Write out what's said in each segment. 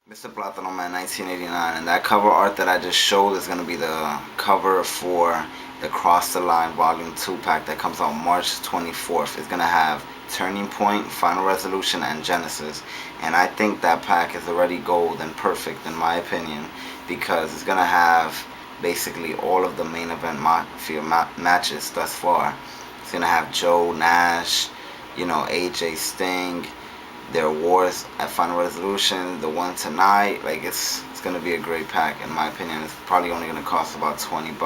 Mr. Platano Man 1989, and that cover art that I just showed is going to be the cover for the Cross the Line Volume 2 pack that comes out March 24th. It's going to have Turning Point, Final Resolution, and Genesis. And I think that pack is already gold and perfect in my opinion, because it's going to have basically all of the main event matches thus far. It's going to have Joe, Nash, AJ, Sting, their wars at Final Resolution, the one tonight. Like it's gonna be a great pack in my opinion. It's probably only gonna cost about $20.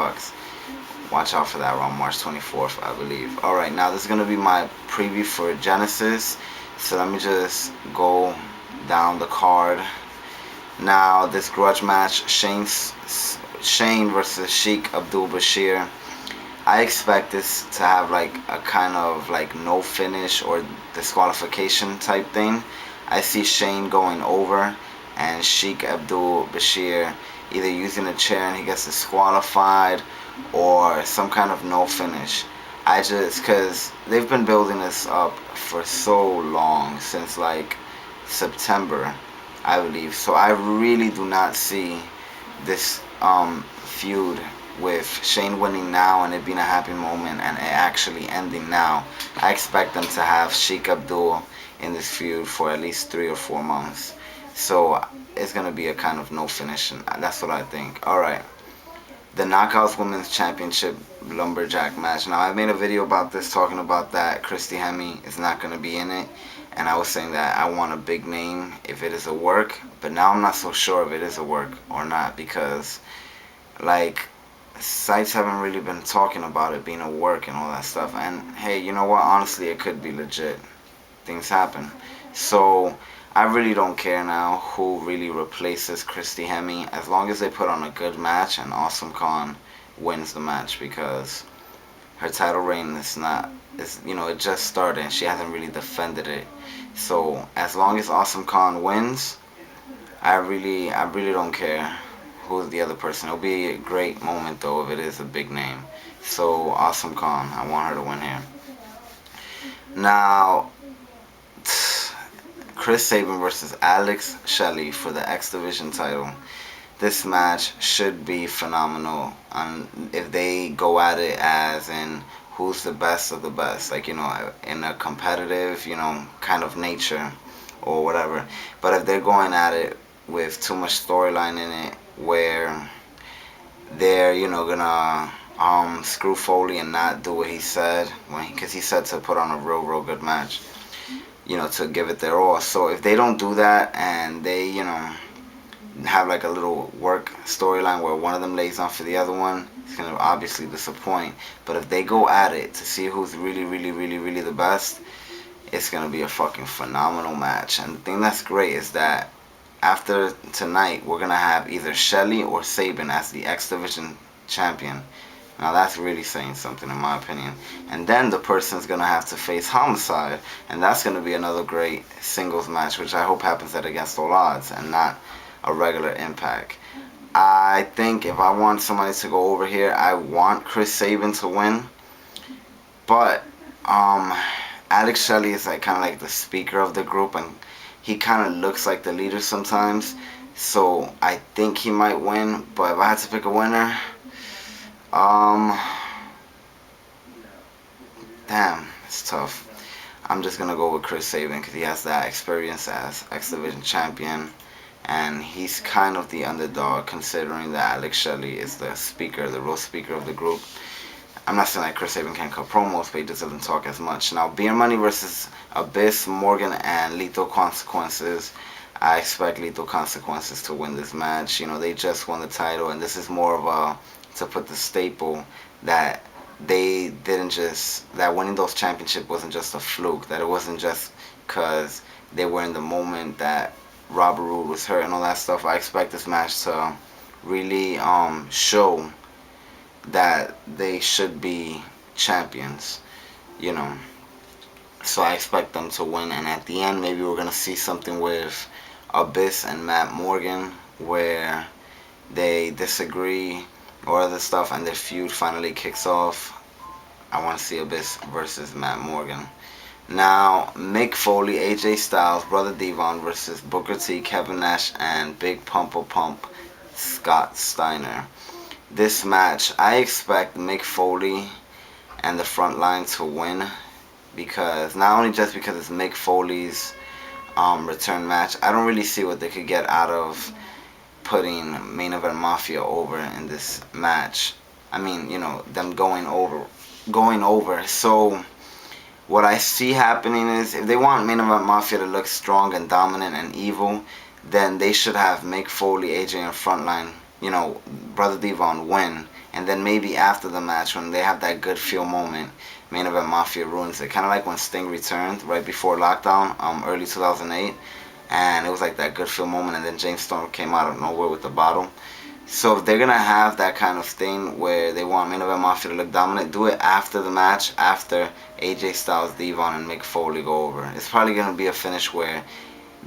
Watch out for that around March 24th, I believe. All right, now this is gonna be my preview for Genesis. So let me just go down the card. Now this grudge match, Shane versus Sheik Abdul Bashir. I expect this to have like a kind of like no finish or disqualification type thing. I see Shane going over and Sheik Abdul Bashir either using a chair and he gets disqualified or some kind of no finish. Because they've been building this up for so long, since like September, I believe. So I really do not see this feud with Shane winning now and it being a happy moment and it actually ending now. I expect them to have Sheik Abdul in this feud for at least 3 or 4 months. So it's going to be a kind of no finish, and that's what I think. Alright, the Knockouts Women's Championship Lumberjack match. Now, I made a video about this talking about that Christy Hemme is not going to be in it. And I was saying that I want a big name if it is a work. But now I'm not so sure if it is a work or not, because like sites haven't really been talking about it being a work and all that stuff. And hey, you know what? Honestly, it could be legit. Things happen. So I really don't care now who really replaces Christy Hemme, as long as they put on a good match and Awesome Khan wins the match, because her title reign is not, it just started and she hasn't really defended it. So as long as Awesome Khan wins, I really don't care who's the other person. It'll be a great moment though if it is a big name. So Awesome Khan, I want her to win here. Now, Chris Sabin versus Alex Shelley for the X Division title. This match should be phenomenal. If they go at it as in who's the best of the best, like in a competitive, kind of nature or whatever. But if they're going at it with too much storyline in it, where they're gonna screw Foley and not do what he said, because he said to put on a real good match, to give it their all. So if they don't do that and they have like a little work storyline where one of them lays on for the other one, it's gonna obviously disappoint. But if they go at it to see who's really the best, it's gonna be a fucking phenomenal match. And the thing that's great is that after tonight, we're going to have either Shelly or Sabin as the X Division champion. Now that's really saying something in my opinion. And then the person's going to have to face Homicide. And that's going to be another great singles match, which I hope happens at Against All Odds and not a regular Impact. I think if I want somebody to go over here, I want Chris Sabin to win. But Alex Shelley is like kind of like the speaker of the group, and he kind of looks like the leader sometimes, so I think he might win. But if I had to pick a winner, damn, it's tough. I'm just gonna go with Chris Sabin because he has that experience as X Division champion, and he's kind of the underdog considering that Alex Shelley is the real speaker of the group. I'm not saying that Chris Sabin can't cut promos, but he just doesn't talk as much. Now, Beer Money versus Abyss, Morgan, and Lethal Consequences. I expect Lethal Consequences to win this match. They just won the title, and this is more of to put the staple that that winning those championships wasn't just a fluke, that it wasn't just because they were in the moment that Robert Roode was hurt and all that stuff. I expect this match to really show that they should be champions, so I expect them to win. And at the end, maybe we're gonna see something with Abyss and Matt Morgan where they disagree or other stuff and their feud finally kicks off. I want to see Abyss versus Matt Morgan. Now, Mick Foley, AJ Styles, Brother Devon versus Booker T, Kevin Nash, and Big Pumper Pump Scott Steiner. This match, I expect Mick Foley and the front line to win, because not only just because it's Mick Foley's return match, I don't really see what they could get out of putting Main Event Mafia over in this match. I mean, you know, them going over. So what I see happening is, if they want Main Event Mafia to look strong and dominant and evil, then they should have Mick Foley, AJ, and Frontline, you know, Brother Devon win. And then maybe after the match, when they have that good feel moment, Main Event Mafia ruins it. Kind of like when Sting returned right before lockdown, early 2008. And it was like that good feel moment, and then James Storm came out of nowhere with the bottle. So if they're going to have that kind of thing where they want Main Event Mafia to look dominant, do it after the match, after AJ Styles, Devon, and Mick Foley go over. It's probably going to be a finish where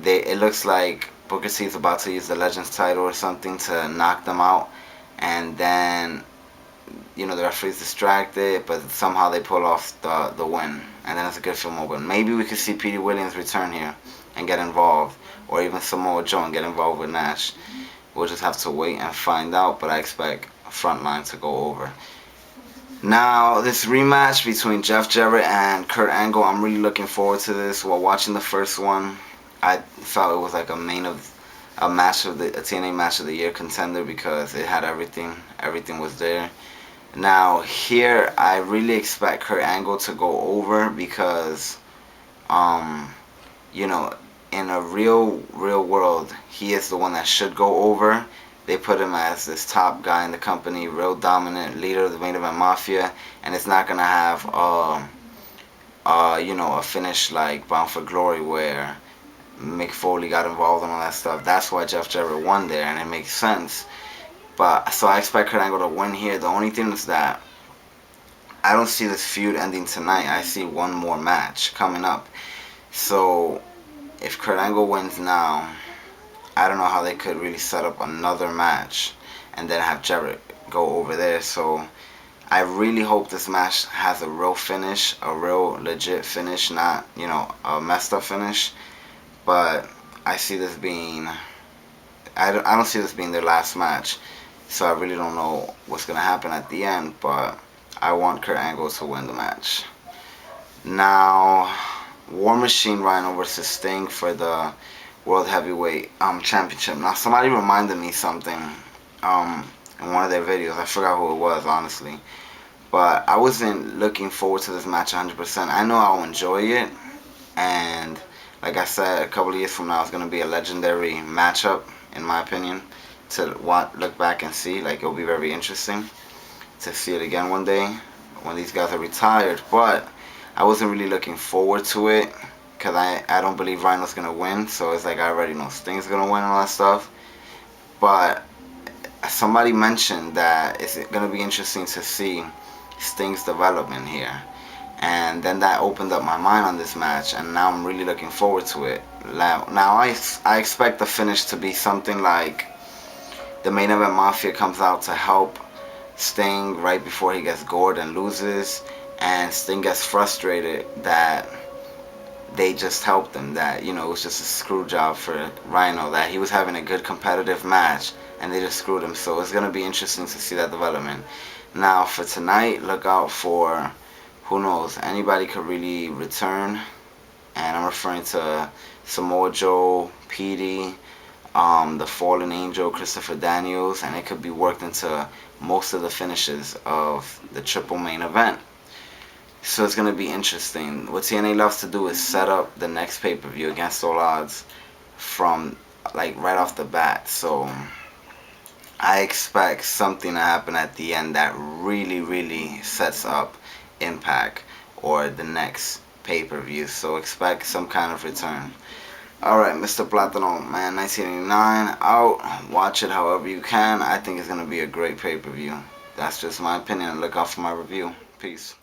it looks like Booker T is about to use the Legends title or something to knock them out, and then, you know, the referee's distracted, but somehow they pull off the win, and then it's a good feel moment. Maybe we could see Petey Williams return here and get involved, or even Samoa Joe and get involved with Nash. We'll just have to wait and find out, but I expect Frontline to go over. Now, this rematch between Jeff Jarrett and Kurt Angle, I'm really looking forward to this. While watching the first one, I felt it was like a TNA match of the year contender, because it had everything. Everything was there. Now, here, I really expect Kurt Angle to go over, because, you know, in a real world, he is the one that should go over. They put him as this top guy in the company, real dominant leader of the Main Event Mafia, and it's not gonna have you know, a finish like Bound for Glory where Mick Foley got involved and all that stuff. That's why Jeff Jarrett won there, and it makes sense. But so I expect Kurt Angle to win here. The only thing is that I don't see this feud ending tonight. I see one more match coming up. So if Kurt Angle wins now, I don't know how they could really set up another match and then have Jarrett go over there. So I really hope this match has a real finish, a real legit finish, not, you know, a messed up finish. But I see this being, I don't see this being their last match. So I really don't know what's going to happen at the end, but I want Kurt Angle to win the match. Now, War Machine Rhino versus Sting for the World Heavyweight Championship. Now, somebody reminded me something in one of their videos. I forgot who it was, honestly. But I wasn't looking forward to this match 100%. I know I'll enjoy it. And like I said, a couple of years from now, it's going to be a legendary matchup, in my opinion, to look back and see. Like, it'll be very interesting to see it again one day when these guys are retired. But I wasn't really looking forward to it, because I don't believe Rhino's going to win. So it's like I already know Sting's going to win and all that stuff. But somebody mentioned that it's going to be interesting to see Sting's development here. And then that opened up my mind on this match, and now I'm really looking forward to it. Now I expect the finish to be something like the Main Event Mafia comes out to help Sting right before he gets gored and loses, and Sting gets frustrated that they just helped him, that, you know, it was just a screw job for Rhino, that he was having a good competitive match and they just screwed him. So it's going to be interesting to see that development. Now for tonight, look out for, who knows, anybody could really return, and I'm referring to Samoa Joe, Petey, the Fallen Angel, Christopher Daniels, and it could be worked into most of the finishes of the triple main event. So it's going to be interesting. What TNA loves to do is set up the next pay-per-view against all odds from, like, right off the bat. So I expect something to happen at the end that really sets up Impact or the next pay-per-view. So expect some kind of return. Alright, Mr. Platano, man, 1989 out. Watch it however you can. I think it's going to be a great pay-per-view. That's just my opinion. Look out for my review. Peace.